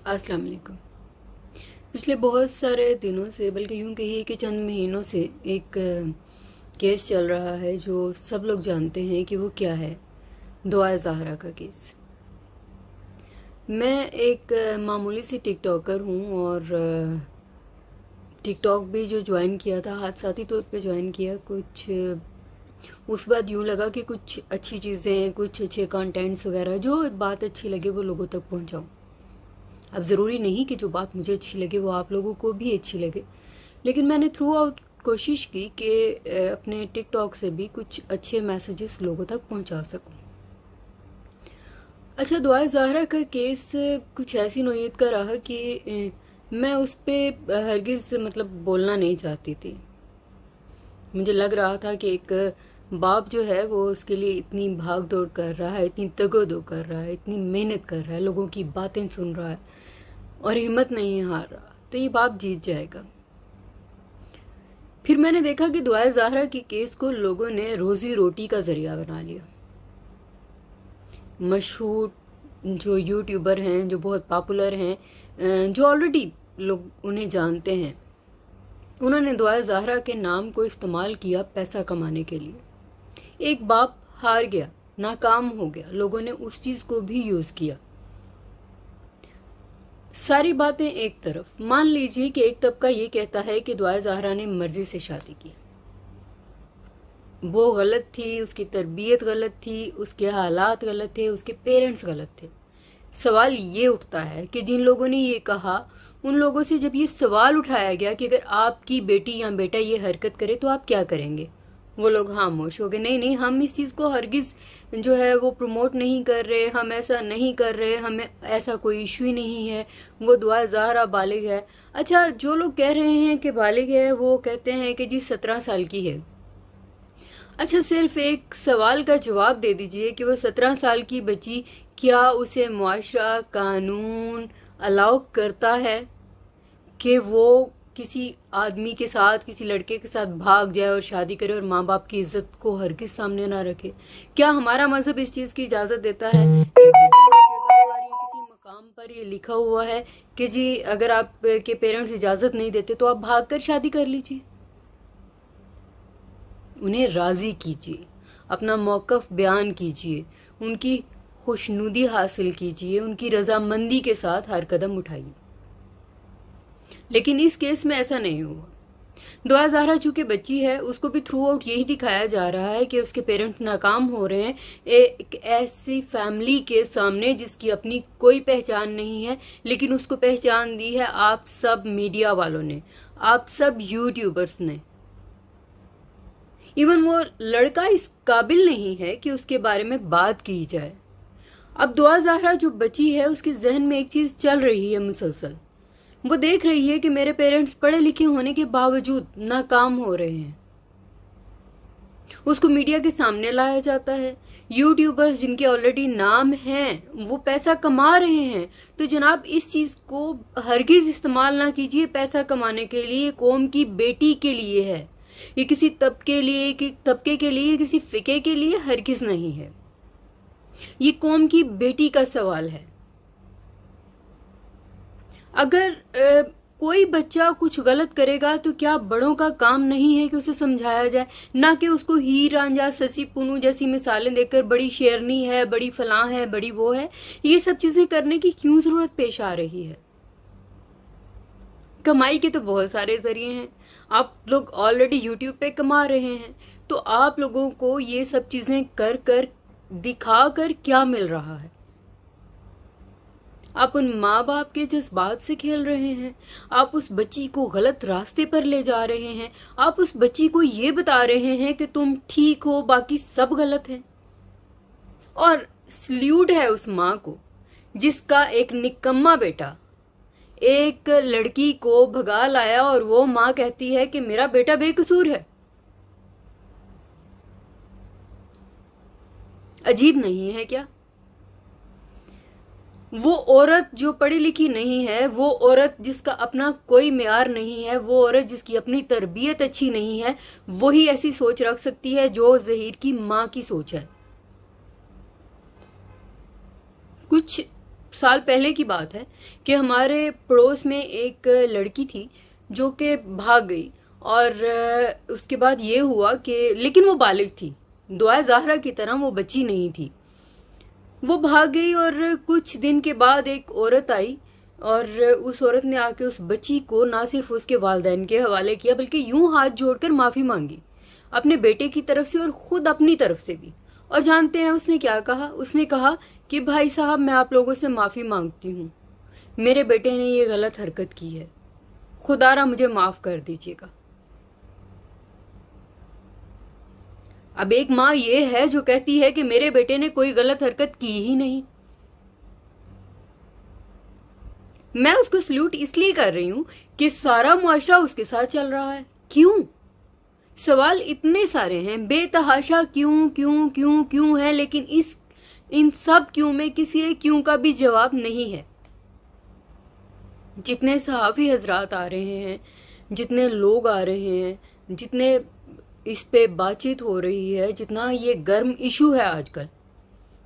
अस्सलाम वालेकुम। पिछले बहुत सारे दिनों से, बल्कि यूं कहिए कि चंद महीनों से एक केस चल रहा है जो सब लोग जानते हैं कि वो क्या है। दुआ ज़हरा का केस। मैं एक मामूली सी टिकटॉकर हूँ और टिकटॉक भी जो ज्वाइन किया था हादसाती तौर पे ज्वाइन किया। कुछ उस बाद यूं लगा कि कुछ अच्छी चीज़ें, कुछ अच्छे कंटेंट्स वगैरह, जो बात अच्छी लगे वो लोगों तक पहुँचाऊँ। अब ज़रूरी नहीं कि जो बात मुझे अच्छी लगे वो आप लोगों को भी अच्छी लगे, लेकिन मैंने थ्रू आउट कोशिश की कि अपने टिकटॉक से भी कुछ अच्छे मैसेजेस लोगों तक पहुंचा सकूं। अच्छा, दुआ ज़हरा का केस कुछ ऐसी नोयत का रहा कि मैं उस पर हरगिज़ बोलना नहीं चाहती थी। मुझे लग रहा था कि एक बाप जो है वो उसके लिए इतनी भाग दौड़ कर रहा है, इतनी तगोदो कर रहा है, इतनी मेहनत कर रहा है, लोगों की बातें सुन रहा है और हिम्मत नहीं हार रहा, तो ये बाप जीत जाएगा। फिर मैंने देखा कि दुआ ज़हरा के केस को लोगों ने रोजी रोटी का जरिया बना लिया। मशहूर जो यूट्यूबर हैं, जो बहुत पॉपुलर हैं, जो ऑलरेडी लोग उन्हें जानते हैं, उन्होंने दुआ ज़हरा के नाम को इस्तेमाल किया पैसा कमाने के लिए। एक बाप हार गया, नाकाम हो गया, लोगों ने उस चीज को भी यूज किया। सारी बातें एक तरफ, मान लीजिए कि एक तबका ये कहता है कि दुआ ज़हरा ने मर्जी से शादी की, वो गलत थी, उसकी तरबियत गलत थी, उसके हालात गलत थे, उसके पेरेंट्स गलत थे। सवाल ये उठता है कि जिन लोगों ने ये कहा, उन लोगों से जब ये सवाल उठाया गया कि अगर आपकी बेटी या बेटा ये हरकत करे तो आप क्या करेंगे, वो लोग खामोश हो गए। नहीं नहीं, हम इस चीज को हरगिज जो है वो प्रमोट नहीं कर रहे, हम ऐसा नहीं कर रहे, हमें ऐसा कोई इशू ही नहीं है, वो दुआ ज़हरा बालिग है। अच्छा, जो लोग कह रहे हैं कि बालिग है वो कहते हैं कि जी 17 साल की है। अच्छा, सिर्फ एक सवाल का जवाब दे दीजिए कि वो 17 साल की बच्ची, क्या उसे मुआशरा, कानून अलाउ करता है कि वो किसी आदमी के साथ, किसी लड़के के साथ भाग जाए और शादी करे और माँ बाप की इज्जत को हरगिज सामने ना रखे? क्या हमारा मजहब इस चीज की इजाजत देता है? किसी जगह पर, किसी मकाम पर ये लिखा हुआ है कि जी अगर आप के पेरेंट्स इजाजत नहीं देते तो आप भाग कर शादी कर लीजिए? उन्हें राजी कीजिए, अपना मौकफ बयान कीजिए, उनकी खुशनुदी हासिल कीजिए, उनकी रजामंदी के साथ हर कदम उठाइए। लेकिन इस केस में ऐसा नहीं हुआ। दुआ ज़हरा चूंकि बच्ची है, उसको भी थ्रू आउट यही दिखाया जा रहा है कि उसके पेरेंट्स नाकाम हो रहे हैं एक ऐसी फैमिली के सामने जिसकी अपनी कोई पहचान नहीं है, लेकिन उसको पहचान दी है आप सब मीडिया वालों ने, आप सब यूट्यूबर्स ने। इवन वो लड़का इस काबिल नहीं है कि उसके बारे में बात की जाए। अब दुआ ज़हरा जो बची है, उसके जहन में एक चीज चल रही है मुसलसल। वो देख रही है कि मेरे पेरेंट्स पढ़े लिखे होने के बावजूद नाकाम हो रहे हैं। उसको मीडिया के सामने लाया जाता है, यूट्यूबर्स जिनके ऑलरेडी नाम हैं वो पैसा कमा रहे हैं। तो जनाब, इस चीज को हरगिज इस्तेमाल ना कीजिए पैसा कमाने के लिए। कौम की बेटी के लिए है ये, किसी तबके के लिए, किसी फिके के लिए हरगिज नहीं है। ये कौम की बेटी का सवाल है। अगर कोई बच्चा कुछ गलत करेगा तो क्या बड़ों का काम नहीं है कि उसे समझाया जाए, ना कि उसको हीर रांझा, ससी पुनू जैसी मिसालें देकर बड़ी शेरनी है, बड़ी फलां है, बड़ी वो है? ये सब चीजें करने की क्यों जरूरत पेश आ रही है? कमाई के तो बहुत सारे जरिए हैं, आप लोग ऑलरेडी यूट्यूब पे कमा रहे हैं, तो आप लोगों को ये सब चीजें कर कर दिखा कर क्या मिल रहा है? आप उन माँ बाप के जज्बात से खेल रहे हैं, आप उस बच्ची को गलत रास्ते पर ले जा रहे हैं, आप उस बच्ची को ये बता रहे हैं कि तुम ठीक हो, बाकी सब गलत है। और सल्यूट है उस माँ को जिसका एक निकम्मा बेटा एक लड़की को भगा लाया और वो माँ कहती है कि मेरा बेटा बेकसूर है। अजीब नहीं है क्या? वो औरत जो पढ़ी लिखी नहीं है, वो औरत जिसका अपना कोई मेयार नहीं है, वो औरत जिसकी अपनी तरबियत अच्छी नहीं है, वही ऐसी सोच रख सकती है जो ज़हीर की माँ की सोच है। कुछ साल पहले की बात है कि हमारे पड़ोस में एक लड़की थी जो कि भाग गई, और उसके बाद ये हुआ कि, लेकिन वो बालिग थी, दुआ ज़हरा की तरह वो बच्ची नहीं थी। वो भाग गई और कुछ दिन के बाद एक औरत आई और उस औरत ने आके उस बच्ची को ना सिर्फ उसके वालिदैन के हवाले किया बल्कि यूं हाथ जोड़कर माफी मांगी, अपने बेटे की तरफ से और खुद अपनी तरफ से भी। और जानते हैं उसने क्या कहा? उसने कहा कि भाई साहब, मैं आप लोगों से माफी मांगती हूँ, मेरे बेटे ने ये गलत हरकत की है, खुदारा मुझे माफ कर दीजिएगा। अब एक माँ ये है जो कहती है कि मेरे बेटे ने कोई गलत हरकत की ही नहीं। मैं उसको सल्यूट इसलिए कर रही हूं कि सारा मुआशरा उसके साथ चल रहा है। क्यों? सवाल इतने सारे हैं, बेतहाशा क्यों क्यों क्यों क्यों है, लेकिन इन सब क्यों में किसी एक क्यों का भी जवाब नहीं है। जितने सहाफी हजरात आ रहे हैं, जितने लोग आ रहे हैं, जितने इस पे बातचीत हो रही है, जितना ये गर्म इशू है आजकल,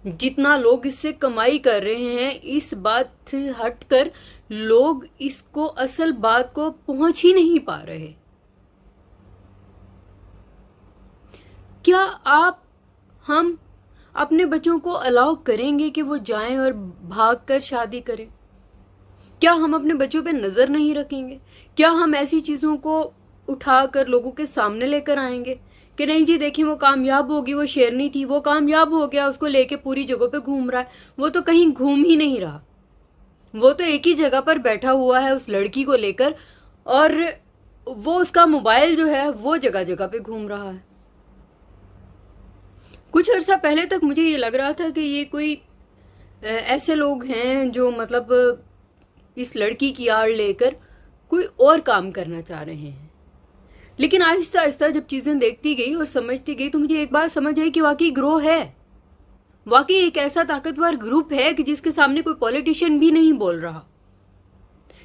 जितना लोग इससे कमाई कर रहे हैं, इस बात से हटकर लोग इसको असल बात को पहुंच ही नहीं पा रहे। क्या हम अपने बच्चों को अलाउ करेंगे कि वो जाएं और भागकर शादी करें? क्या हम अपने बच्चों पे नजर नहीं रखेंगे? क्या हम ऐसी चीजों को उठाकर लोगों के सामने लेकर आएंगे कि नहीं जी देखिए वो कामयाब होगी, वो शेरनी थी, वो कामयाब हो गया, उसको लेके पूरी जगह पे घूम रहा है। वो तो कहीं घूम ही नहीं रहा, वो तो एक ही जगह पर बैठा हुआ है उस लड़की को लेकर, और वो उसका मोबाइल जो है वो जगह जगह पे घूम रहा है। कुछ अर्सा पहले तक मुझे ये लग रहा था कि ये कोई ऐसे लोग हैं जो मतलब इस लड़की की आड़ लेकर कोई और काम करना चाह रहे हैं, लेकिन आहिस्ता आहिस्ता जब चीजें देखती गई और समझती गई तो मुझे एक बात समझ आई कि वाकई ग्रोह है, वाकई एक ऐसा ताकतवर ग्रुप है कि जिसके सामने कोई पॉलिटिशियन भी नहीं बोल रहा,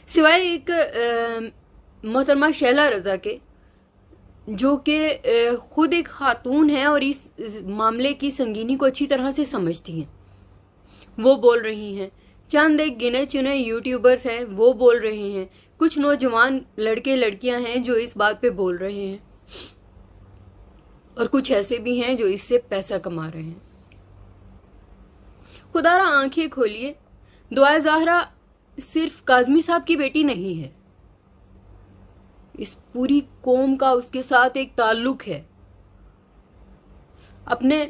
सिवाय एक मोहतरमा शैला रजा के, जो कि खुद एक खातून है और इस मामले की संगीनी को अच्छी तरह से समझती हैं। वो बोल रही हैं, चंद एक गिने चुने यूट्यूबर्स हैं वो बोल रहे हैं, कुछ नौजवान लड़के लड़कियां हैं जो इस बात पे बोल रहे हैं, और कुछ ऐसे भी हैं जो इससे पैसा कमा रहे हैं। खुदारा आंखें खोलिए, दुआ ज़हरा सिर्फ काजमी साहब की बेटी नहीं है, इस पूरी कौम का उसके साथ एक ताल्लुक है। अपने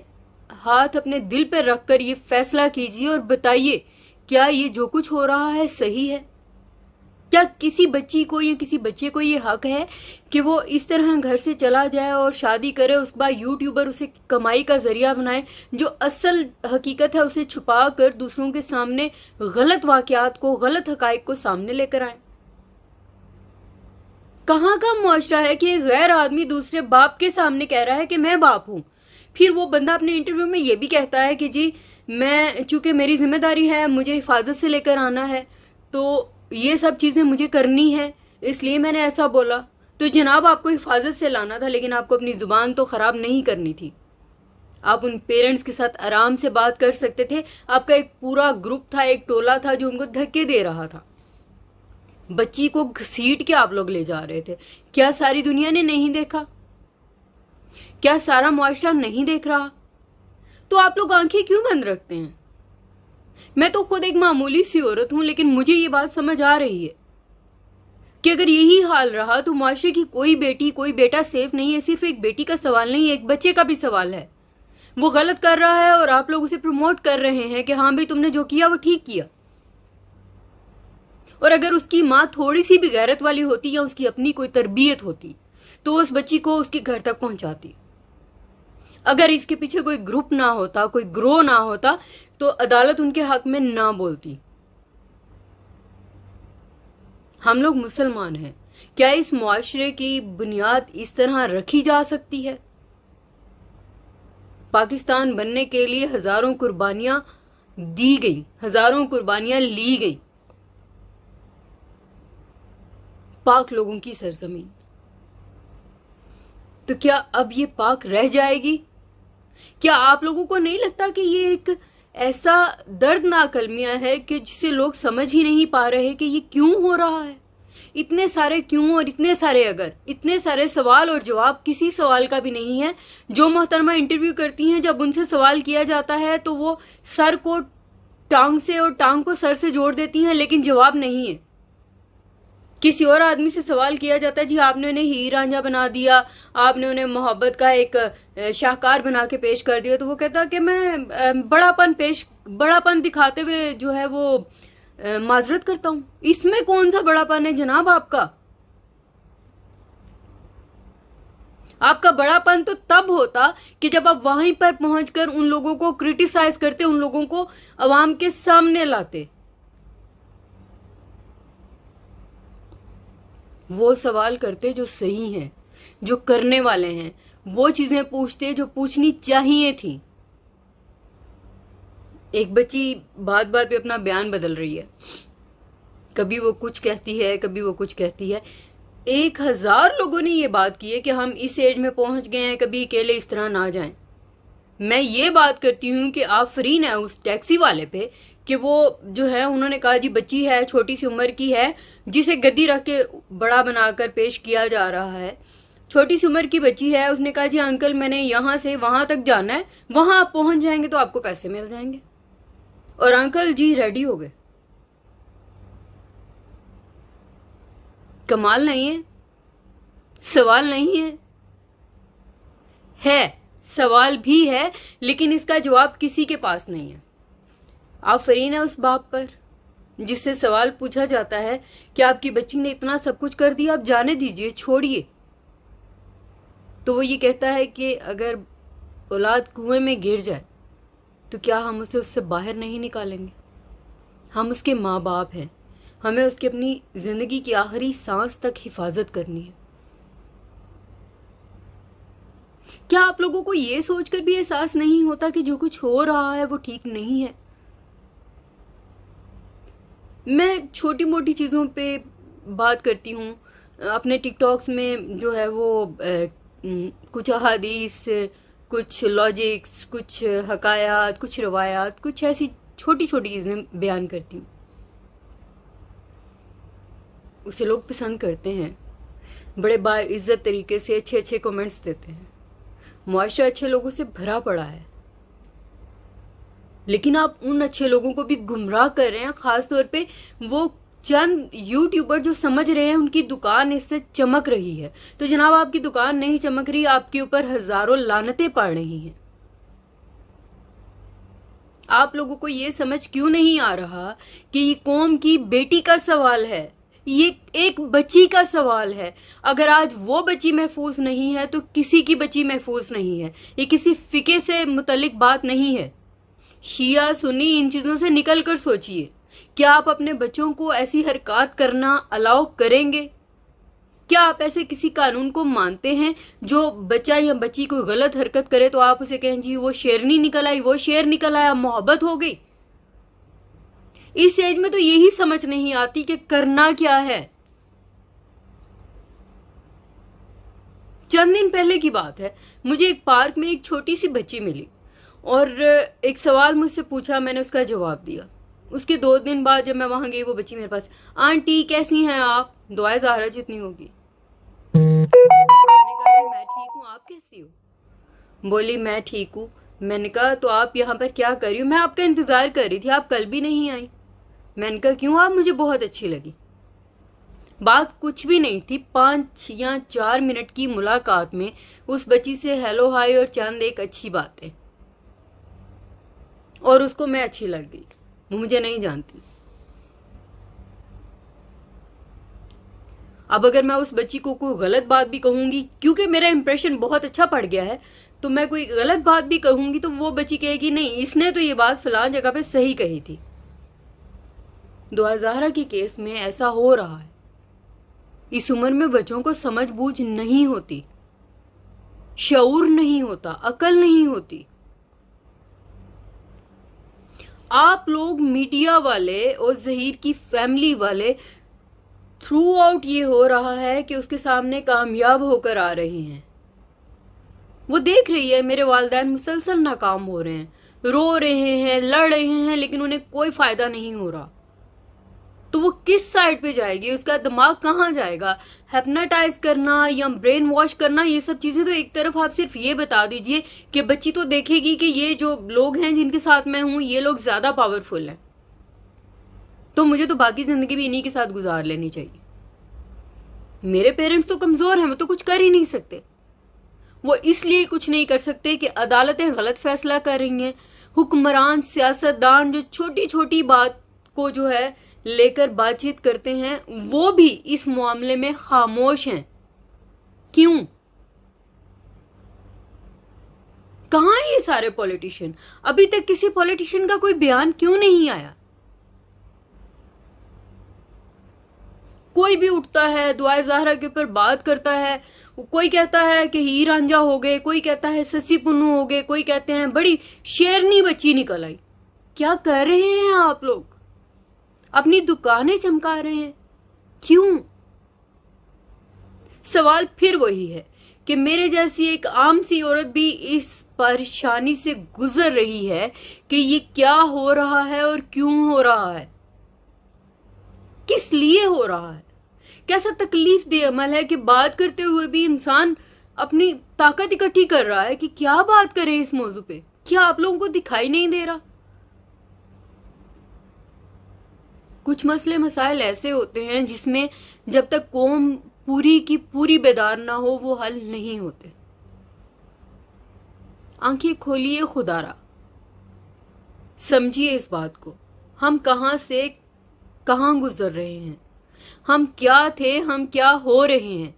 हाथ अपने दिल पर रखकर ये फैसला कीजिए और बताइए, क्या ये जो कुछ हो रहा है सही है? क्या किसी बच्ची को या किसी बच्चे को ये हक है कि वो इस तरह घर से चला जाए और शादी करे, उसके बाद यूट्यूबर उसे कमाई का जरिया बनाए, जो असल हकीकत है उसे छुपा कर दूसरों के सामने गलत वाकयात को, गलत हकायक को सामने लेकर आए? कहाँ का मुआशरा है कि एक गैर आदमी दूसरे बाप के सामने कह रहा है कि मैं बाप हूं, फिर वो बंदा अपने इंटरव्यू में ये भी कहता है कि जी मैं, चूंकि मेरी जिम्मेदारी है, मुझे हिफाजत से लेकर आना है, तो ये सब चीजें मुझे करनी है, इसलिए मैंने ऐसा बोला। तो जनाब आपको हिफाजत से लाना था, लेकिन आपको अपनी जुबान तो खराब नहीं करनी थी। आप उन पेरेंट्स के साथ आराम से बात कर सकते थे। आपका एक पूरा ग्रुप था, एक टोला था जो उनको धक्के दे रहा था, बच्ची को घसीट के आप लोग ले जा रहे थे। क्या सारी दुनिया ने नहीं देखा? क्या सारा मुआशरा नहीं देख रहा? तो आप लोग आंखें क्यों बंद रखते हैं? मैं तो खुद एक मामूली सी औरत हूं, लेकिन मुझे ये बात समझ आ रही है कि अगर यही हाल रहा तो मुआशरे की कोई बेटी, कोई बेटा सेफ नहीं है। सिर्फ एक बेटी का सवाल नहीं, एक बच्चे का भी सवाल है। वो गलत कर रहा है और आप लोग उसे प्रमोट कर रहे हैं कि हाँ भाई तुमने जो किया वो ठीक किया। और अगर उसकी माँ थोड़ी सी भी गैरत वाली होती या उसकी अपनी कोई तरबियत होती तो उस बच्ची को उसके घर तक पहुंचाती। अगर इसके पीछे कोई ग्रुप ना होता, कोई ग्रोह ना होता, तो अदालत उनके हक में ना बोलती। हम लोग मुसलमान हैं, क्या इस मुआशरे की बुनियाद इस तरह रखी जा सकती है? पाकिस्तान बनने के लिए हजारों कुर्बानियां दी गई, हजारों कुर्बानियां ली गई, पाक लोगों की सरजमीन। तो क्या अब ये पाक रह जाएगी? क्या आप लोगों को नहीं लगता कि ये एक ऐसा दर्दनाक अलमिया है कि जिसे लोग समझ ही नहीं पा रहे कि ये क्यों हो रहा है। इतने सारे क्यों और इतने सारे अगर, इतने सारे सवाल और जवाब किसी सवाल का भी नहीं है। जो मोहतरमा इंटरव्यू करती हैं, जब उनसे सवाल किया जाता है तो वो सर को टांग से और टांग को सर से जोड़ देती हैं, लेकिन जवाब नहीं है। किसी और आदमी से सवाल किया जाता है, जी आपने उन्हें हीर रांझा बना दिया, आपने उन्हें मोहब्बत का एक शाहकार बना के पेश कर दिया, तो वो कहता कि मैं बड़ापन दिखाते हुए जो है वो माजरत करता हूं। इसमें कौन सा बड़ापन है जनाब? आपका बड़ापन तो तब होता कि जब आप वहीं पर पहुंचकर उन लोगों को क्रिटिसाइज करते, उन लोगों को अवाम के सामने लाते, वो सवाल करते जो सही हैं, जो करने वाले हैं, वो चीजें पूछते जो पूछनी चाहिए थी। एक बच्ची बात बात पे अपना बयान बदल रही है, कभी वो कुछ कहती है, कभी वो कुछ कहती है। 1000 लोगों ने ये बात की है कि हम इस एज में पहुंच गए हैं, कभी अकेले इस तरह ना जाएं। मैं ये बात करती हूँ कि आफरीन है उस टैक्सी वाले पे कि वो जो है, उन्होंने कहा जी बच्ची है, छोटी सी उम्र की है, जिसे गद्दी रख के बड़ा बनाकर पेश किया जा रहा है। छोटी सी उम्र की बच्ची है, उसने कहा जी अंकल मैंने यहां से वहां तक जाना है, वहां आप पहुंच जाएंगे तो आपको पैसे मिल जाएंगे। और अंकल जी रेडी हो गए। कमाल नहीं है? सवाल नहीं है? है, सवाल भी है, लेकिन इसका जवाब किसी के पास नहीं है। आफरीन है उस बाप पर जिससे सवाल पूछा जाता है कि आपकी बच्ची ने इतना सब कुछ कर दिया, आप जाने दीजिए, छोड़िए। तो वो ये कहता है कि अगर औलाद कुएं में गिर जाए तो क्या हम उसे उससे बाहर नहीं निकालेंगे? हम उसके माँ बाप हैं, हमें उसकी अपनी जिंदगी की आखिरी सांस तक हिफाजत करनी है। क्या आप लोगों को यह सोचकर भी एहसास नहीं होता कि जो कुछ हो रहा है वो ठीक नहीं है? मैं छोटी मोटी चीजों पे बात करती हूँ अपने टिकटॉक्स में, जो है वो कुछ अहादीस, कुछ लॉजिक्स, कुछ हकायात, कुछ रवायात, कुछ ऐसी छोटी छोटी चीजें बयान करती हूँ। उसे लोग पसंद करते हैं, बड़े बाइज्जत तरीके से अच्छे अच्छे कमेंट्स देते हैं। मुआशरा अच्छे लोगों से भरा पड़ा है, लेकिन आप उन अच्छे लोगों को भी गुमराह कर रहे हैं। खास तौर पे वो चंद यूट्यूबर जो समझ रहे हैं उनकी दुकान इससे चमक रही है। तो जनाब आपकी दुकान नहीं चमक रही, आपके ऊपर हजारों लानतें पड़ रही हैं। आप लोगों को ये समझ क्यों नहीं आ रहा कि ये कौम की बेटी का सवाल है, ये एक बच्ची का सवाल है। अगर आज वो बच्ची महफूज नहीं है तो किसी की बच्ची महफूज नहीं है। ये किसी फिके से मुतल्लिक बात नहीं है। शिया सुन्नी इन चीजों से निकल कर सोचिए, क्या आप अपने बच्चों को ऐसी हरकत करना अलाउ करेंगे? क्या आप ऐसे किसी कानून को मानते हैं जो बच्चा या बच्ची कोई गलत हरकत करे तो आप उसे कहें जी वो शेरनी निकल आई, वो शेर निकल आया, मोहब्बत हो गई? इस एज में तो यही समझ नहीं आती कि करना क्या है। चंद दिन पहले की बात है, मुझे एक पार्क में एक छोटी सी बच्ची मिली और एक सवाल मुझसे पूछा, मैंने उसका जवाब दिया। उसके 2 दिन बाद जब मैं वहां गई, वो बच्ची मेरे पास, आंटी कैसी हैं आप? दुआए ज़हरा जितनी होगी। मैंने कहा मैं ठीक हूँ, आप कैसी हो? बोली मैं ठीक हूँ। मैंने कहा तो आप यहाँ पर क्या कर रही हो? मैं आपका इंतजार कर रही थी, आप कल भी नहीं आई। मैंने कहा क्यों? आप मुझे बहुत अच्छी लगी। बात कुछ भी नहीं थी, 5 या 4 मिनट की मुलाकात में उस बच्ची से हेलो हाय और चंद एक अच्छी बात है, और उसको मैं अच्छी लग गई। वो मुझे नहीं जानती। अब अगर मैं उस बच्ची को कोई गलत बात भी कहूंगी, क्योंकि मेरा इंप्रेशन बहुत अच्छा पड़ गया है, तो मैं कोई गलत बात भी कहूंगी तो वो बच्ची कहेगी नहीं इसने तो ये बात फलां जगह पे सही कही थी। दुआ ज़हरा के केस में ऐसा हो रहा है। इस उम्र में बच्चों को समझ बूझ नहीं होती, शऊर नहीं होता, अकल नहीं होती। आप लोग मीडिया वाले और जहीर की फैमिली वाले थ्रू आउट ये हो रहा है कि उसके सामने कामयाब होकर आ रहे हैं। वो देख रही है मेरे वालिदैन मुसलसल नाकाम हो रहे हैं, रो रहे हैं, लड़ रहे हैं, लेकिन उन्हें कोई फायदा नहीं हो रहा, तो वो किस साइड पे जाएगी? उसका दिमाग कहाँ जाएगा? हेप्नाटाइज करना या ब्रेन वॉश करना, ये सब चीजें तो एक तरफ आप सिर्फ ये बता दीजिए कि बच्ची तो देखेगी कि ये जो लोग हैं जिनके साथ मैं हूं, ये लोग ज्यादा पावरफुल हैं, तो मुझे तो बाकी जिंदगी भी इन्हीं के साथ गुजार लेनी चाहिए। मेरे पेरेंट्स तो कमजोर हैं, वो तो कुछ कर ही नहीं सकते। वो इसलिए कुछ नहीं कर सकते कि अदालतें गलत फैसला कर रही हैं, हुक्मरान सियासतदान जो छोटी छोटी बात को जो है लेकर बातचीत करते हैं, वो भी इस मामले में खामोश हैं। क्यों? कहां है ये सारे पॉलिटिशियन? अभी तक किसी पॉलिटिशियन का कोई बयान क्यों नहीं आया? कोई भी उठता है, दुआ ज़हरा के ऊपर बात करता है, कोई कहता है कि हीर रांझा हो गए, कोई कहता है ससी पुन्नू हो गए, कोई कहते हैं बड़ी शेरनी बच्ची निकल आई। क्या कर रहे हैं आप लोग? अपनी दुकानें चमका रहे हैं। क्यों? सवाल फिर वही है कि मेरे जैसी एक आम सी औरत भी इस परेशानी से गुजर रही है कि ये क्या हो रहा है और क्यों हो रहा है, किस लिए हो रहा है। कैसा तकलीफ दे अमल है कि बात करते हुए भी इंसान अपनी ताकत इकट्ठी कर रहा है कि क्या बात करें इस मौजू पे। क्या आप लोगों को दिखाई नहीं दे रहा? कुछ मसले मसाइल ऐसे होते हैं जिसमें जब तक कौम पूरी की पूरी बेदार ना हो वो हल नहीं होते। आंखें खोलिए खुदारा, समझिए इस बात को। हम कहां से कहां गुजर रहे हैं, हम क्या थे, हम क्या हो रहे हैं,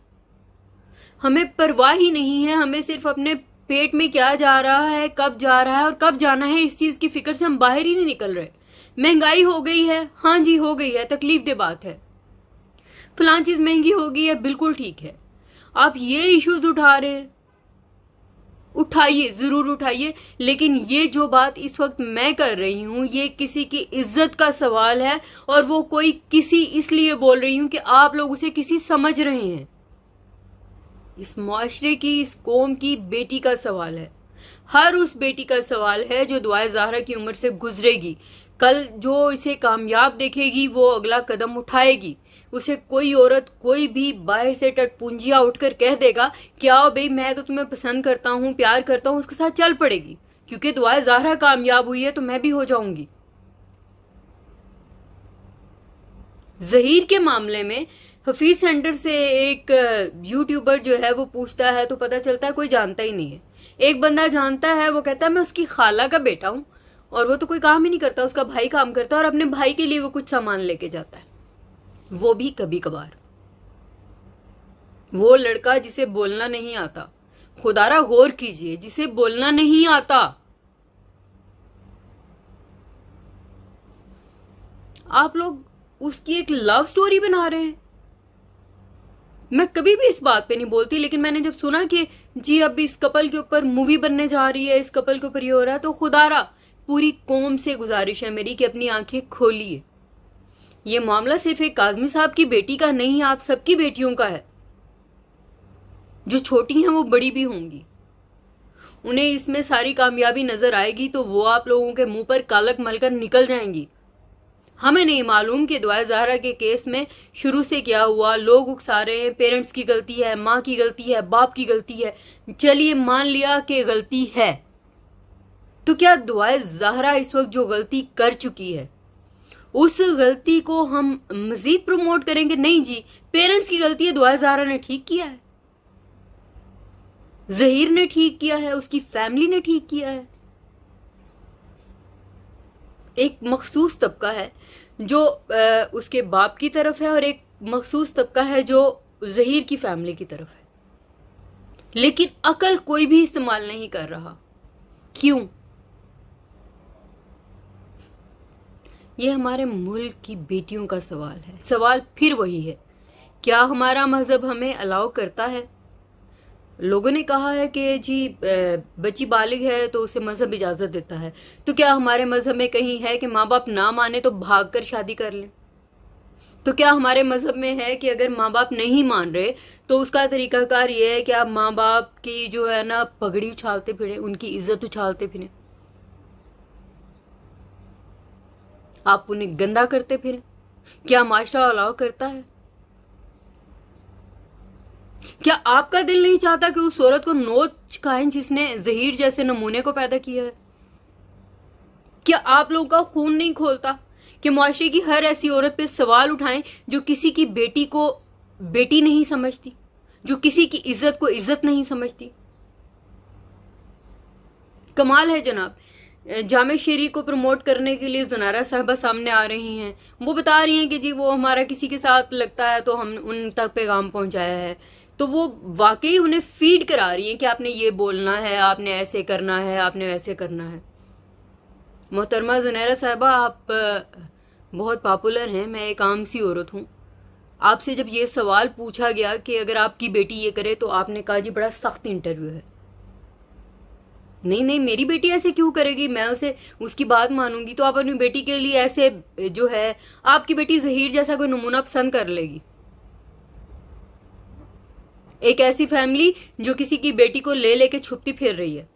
हमें परवाह ही नहीं है। हमें सिर्फ अपने पेट में क्या जा रहा है, कब जा रहा है और कब जाना है, इस चीज की फिक्र से हम बाहर ही नहीं निकल रहे। महंगाई हो गई है, हाँ जी हो गई है, तकलीफ दे बात है। फलां चीज महंगी हो गई है, बिल्कुल ठीक है। आप ये इश्यूज उठा रहे हैं, उठाइए, जरूर उठाइए, लेकिन ये जो बात इस वक्त मैं कर रही हूं, ये किसी की इज्जत का सवाल है और वो कोई किसी इसलिए बोल रही हूं कि आप लोग उसे किसी समझ रहे हैं। इस मुआशरे की, इस कौम की बेटी का सवाल है। हर उस बेटी का सवाल है जो दुआ ज़हरा की उम्र से गुजरेगी। कल जो इसे कामयाब देखेगी वो अगला कदम उठाएगी। उसे कोई औरत, कोई भी बाहर से टटपुंजिया उठकर कह देगा कि आओ भाई मैं तो तुम्हें पसंद करता हूं, प्यार करता हूं, उसके साथ चल पड़ेगी क्योंकि दुआ ज़हरा कामयाब हुई है तो मैं भी हो जाऊंगी। जहीर के मामले में हफीज सेंटर से एक यूट्यूबर जो है वो पूछता है तो पता चलता है कोई जानता ही नहीं है। एक बंदा जानता है, वो कहता है मैं उसकी खाला का बेटा हूं, और वो तो कोई काम ही नहीं करता, उसका भाई काम करता है और अपने भाई के लिए वो कुछ सामान लेके जाता है, वो भी कभी कभार। वो लड़का जिसे बोलना नहीं आता, खुदारा गौर कीजिए, जिसे बोलना नहीं आता, आप लोग उसकी एक लव स्टोरी बना रहे हैं। मैं कभी भी इस बात पे नहीं बोलती, लेकिन मैंने जब सुना कि जी अब इस कपल के ऊपर मूवी बनने जा रही है, इस कपल के ऊपर ये हो रहा है, तो खुदारा पूरी कौम से गुजारिश है मेरी कि अपनी आंखें खोलिए। ये मामला सिर्फ एक काजमी साहब की बेटी का नहीं, आप सबकी बेटियों का है। जो छोटी हैं वो बड़ी भी होंगी, उन्हें इसमें सारी कामयाबी नजर आएगी तो वो आप लोगों के मुंह पर कालक मलकर निकल जाएंगी। हमें नहीं मालूम कि दुआ ज़हरा के केस में शुरू से क्या हुआ। लोग उकसा रहे हैं पेरेंट्स की गलती है, माँ की गलती है, बाप की गलती है। चलिए मान लिया कि गलती है, तो क्या दुआ ज़हरा इस वक्त जो गलती कर चुकी है उस गलती को हम मजीद प्रमोट करेंगे? नहीं जी, पेरेंट्स की गलती है, दुआ ज़हरा ने ठीक किया है, ज़हीर ने ठीक किया है, उसकी फैमिली ने ठीक किया है। एक मखसूस तबका है जो उसके बाप की तरफ है और एक मखसूस तबका है जो ज़हीर की फैमिली की तरफ है, लेकिन अकल कोई भी इस्तेमाल नहीं कर रहा। क्यों? ये हमारे मुल्क की बेटियों का सवाल है। सवाल फिर वही है, क्या हमारा मजहब हमें अलाउ करता है? लोगों ने कहा है कि जी बच्ची बालिग है तो उसे मजहब इजाजत देता है, तो क्या हमारे मजहब में कहीं है कि माँ बाप ना माने तो भागकर शादी कर लें? तो क्या हमारे मजहब में है कि अगर माँ बाप नहीं मान रहे तो उसका तरीकाकार ये है कि आप माँ बाप की जो है ना पगड़ी उछालते फिरे, उनकी इज्जत उछालते फिरे? आप उन्हें गंदा करते फिरें? क्या माशरा अलाउ करता है? क्या आपका दिल नहीं चाहता कि उस औरत को नोच खाएं जिसने जहीर जैसे नमूने को पैदा किया है? क्या आप लोगों का खून नहीं खोलता कि मुआशरे की हर ऐसी औरत पे सवाल उठाएं जो किसी की बेटी को बेटी नहीं समझती, जो किसी की इज्जत को इज्जत नहीं समझती? कमाल है जनाब। जामे शेरी को प्रमोट करने के लिए जुनैरा साहिबा सामने आ रही हैं। वो बता रही हैं कि जी वो हमारा किसी के साथ लगता है तो हम उन तक पैगाम पहुंचाया है। तो वो वाकई उन्हें फीड करा रही हैं कि आपने ये बोलना है, आपने ऐसे करना है, आपने वैसे करना है। मोहतरमा जुनैरा साहिबा, आप बहुत पॉपुलर हैं, मैं एक आम सी औरत हूं। आपसे जब ये सवाल पूछा गया कि अगर आपकी बेटी ये करे तो आपने कहा जी बड़ा सख्त इंटरव्यू है। नहीं नहीं, मेरी बेटी ऐसे क्यों करेगी, मैं उसे उसकी बात मानूंगी। तो आप अपनी बेटी के लिए ऐसे जो है, आपकी बेटी जहीर जैसा कोई नमूना पसंद कर लेगी? एक ऐसी फैमिली जो किसी की बेटी को ले लेके छुपती फिर रही है,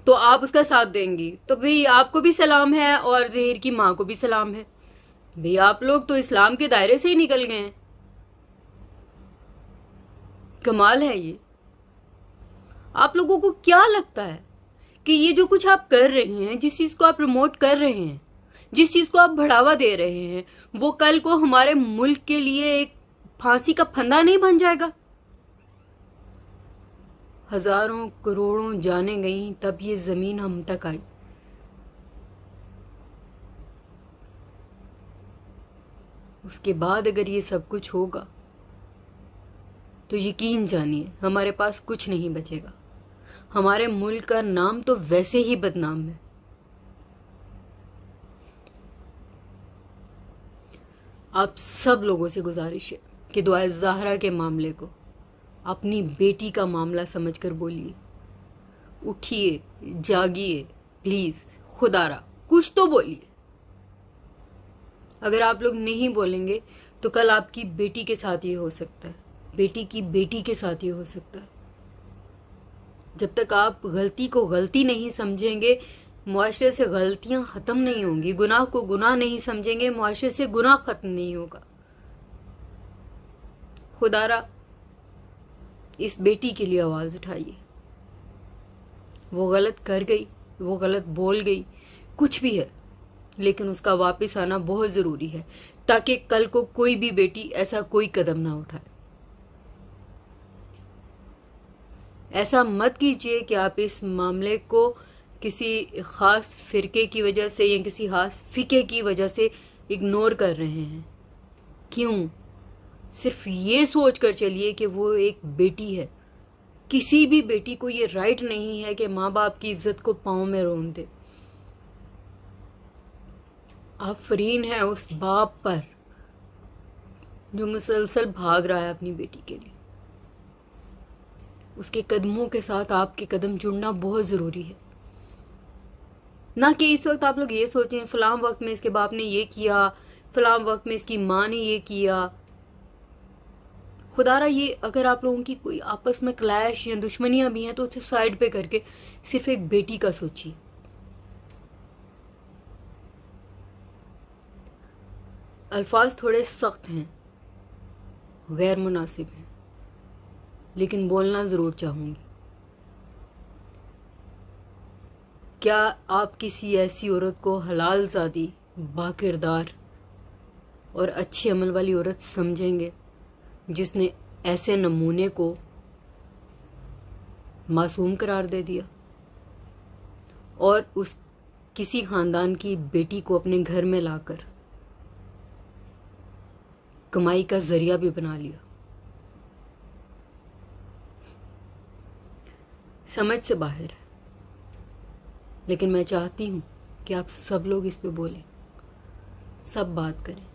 तो आप उसका साथ देंगी? तो भाई आपको भी सलाम है और जहीर की मां को भी सलाम है। भाई आप लोग तो इस्लाम के दायरे से ही निकल गए हैं। कमाल है ये। आप लोगों को क्या लगता है कि ये जो कुछ आप कर रहे हैं, जिस चीज को आप प्रमोट कर रहे हैं, जिस चीज को आप बढ़ावा दे रहे हैं, वो कल को हमारे मुल्क के लिए एक फांसी का फंदा नहीं बन जाएगा? हजारों करोड़ों जानें गई तब ये जमीन हम तक आई। उसके बाद अगर ये सब कुछ होगा तो यकीन जानिए हमारे पास कुछ नहीं बचेगा। हमारे मुल्क का नाम तो वैसे ही बदनाम है। आप सब लोगों से गुजारिश है कि दुआए ज़हरा के मामले को अपनी बेटी का मामला समझकर बोलिए। उठिए, जागिए, प्लीज, खुदारा कुछ तो बोलिए। अगर आप लोग नहीं बोलेंगे तो कल आपकी बेटी के साथ ये हो सकता है, बेटी की बेटी के साथ ये हो सकता है। जब तक आप गलती को गलती नहीं समझेंगे, मुआशरे से गलतियां खत्म नहीं होंगी। गुनाह को गुनाह नहीं समझेंगे, मुआशरे से गुनाह खत्म नहीं होगा। खुदारा इस बेटी के लिए आवाज उठाइए। वो गलत कर गई, वो गलत बोल गई, कुछ भी है, लेकिन उसका वापस आना बहुत जरूरी है ताकि कल को कोई भी बेटी ऐसा कोई कदम ना उठाए। ऐसा मत कीजिए कि आप इस मामले को किसी खास फिरके की वजह से या किसी खास फिके की वजह से इग्नोर कर रहे हैं। क्यों? सिर्फ ये सोच कर चलिए कि वो एक बेटी है। किसी भी बेटी को ये राइट नहीं है कि माँ बाप की इज्जत को पांव में रोन दे। आफरीन है उस बाप पर जो मुसलसल भाग रहा है अपनी बेटी के लिए। उसके कदमों के साथ आपके कदम जुड़ना बहुत जरूरी है। ना कि इस वक्त आप लोग ये सोचें फलां वक्त में इसके बाप ने ये किया, फलां वक्त में इसकी माँ ने ये किया। खुदारा ये अगर आप लोगों की कोई आपस में क्लैश या दुश्मनियां भी हैं तो उसे साइड पे करके सिर्फ एक बेटी का सोचिए। अल्फाज थोड़े सख्त हैं, गैर मुनासिब हैं, लेकिन बोलना जरूर चाहूंगी। क्या आप किसी ऐसी औरत को हलाल ज़ादी, बाकिरदार और अच्छे अमल वाली औरत समझेंगे जिसने ऐसे नमूने को मासूम करार दे दिया और उस किसी खानदान की बेटी को अपने घर में लाकर कमाई का जरिया भी बना लिया? समझ से बाहर है, लेकिन मैं चाहती हूं कि आप सब लोग इस पे बोलें, सब बात करें,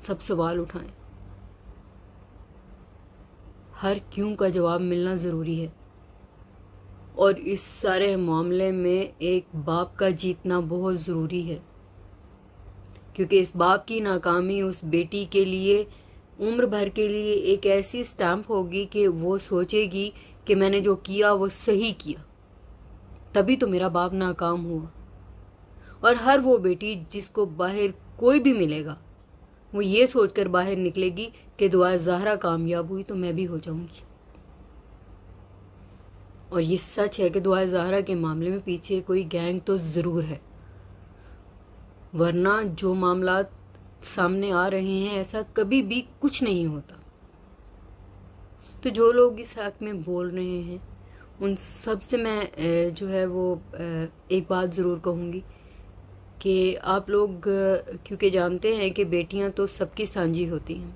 सब सवाल उठाएं। हर क्यों का जवाब मिलना जरूरी है और इस सारे मामले में एक बाप का जीतना बहुत जरूरी है, क्योंकि इस बाप की नाकामी उस बेटी के लिए उम्र भर के लिए एक ऐसी स्टैंप होगी कि वो सोचेगी कि मैंने जो किया वो सही किया, तभी तो मेरा बाप नाकाम हुआ। और हर वो बेटी जिसको बाहर कोई भी मिलेगा वो ये सोचकर बाहर निकलेगी कि दुआ ज़हरा कामयाब हुई तो मैं भी हो जाऊंगी। और ये सच है कि दुआ ज़हरा के मामले में पीछे कोई गैंग तो ज़रूर है, वरना जो मामलात सामने आ रहे हैं ऐसा कभी भी कुछ नहीं होता। तो जो लोग इस हक में बोल रहे हैं उन सब से मैं जो है वो एक बात ज़रूर कहूँगी कि आप लोग क्योंकि जानते हैं कि बेटियां तो सबकी सांझी होती हैं,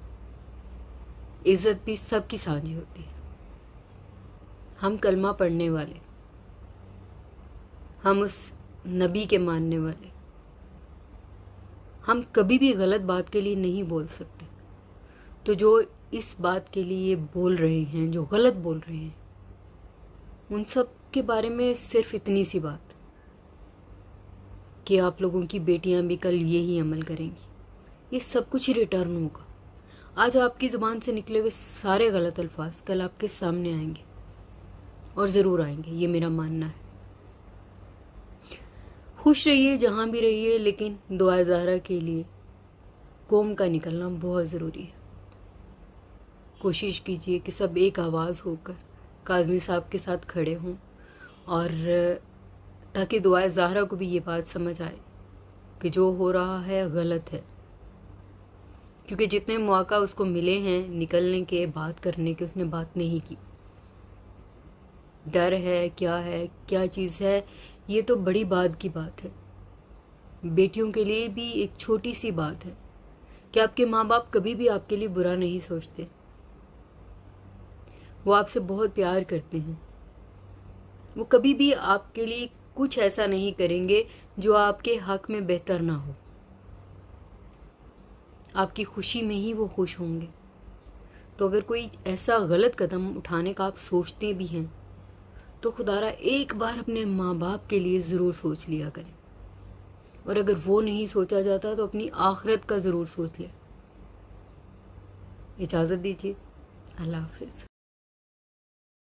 इज्जत भी सबकी सांझी होती है। हम कलमा पढ़ने वाले, हम उस नबी के मानने वाले, हम कभी भी गलत बात के लिए नहीं बोल सकते। तो जो इस बात के लिए बोल रहे हैं, जो गलत बोल रहे हैं, उन सब के बारे में सिर्फ इतनी सी बात कि आप लोगों की बेटियां भी कल यही अमल करेंगी, ये सब कुछ रिटर्न होगा। आज आपकी जुबान से निकले हुए सारे गलत अल्फाज कल आपके सामने आएंगे और जरूर आएंगे, ये मेरा मानना है। खुश रहिए जहां भी रहिए, लेकिन दुआ ज़हरा के लिए कौम का निकलना बहुत ज़रूरी है। कोशिश कीजिए कि सब एक आवाज़ होकर काज़मी साहब के साथ खड़े हों, और ताकि दुआ ज़हरा को भी ये बात समझ आए कि जो हो रहा है गलत है। क्योंकि जितने मौका उसको मिले हैं निकलने के, बात करने के, उसने बात नहीं की। डर है, क्या चीज़ है, ये तो बड़ी बात की बात है। बेटियों के लिए भी एक छोटी सी बात है कि आपके माँ बाप कभी भी आपके लिए बुरा नहीं सोचते, वो आपसे बहुत प्यार करते हैं। वो कभी भी आपके लिए कुछ ऐसा नहीं करेंगे जो आपके हक में बेहतर ना हो। आपकी खुशी में ही वो खुश होंगे। तो अगर कोई ऐसा गलत कदम उठाने का आप सोचते भी हैं तो खुदारा एक बार अपने माँ बाप के लिए ज़रूर सोच लिया करें, और अगर वो नहीं सोचा जाता तो अपनी आखिरत का ज़रूर सोच लें। इजाज़त दीजिए, अल्लाह हाफिज़।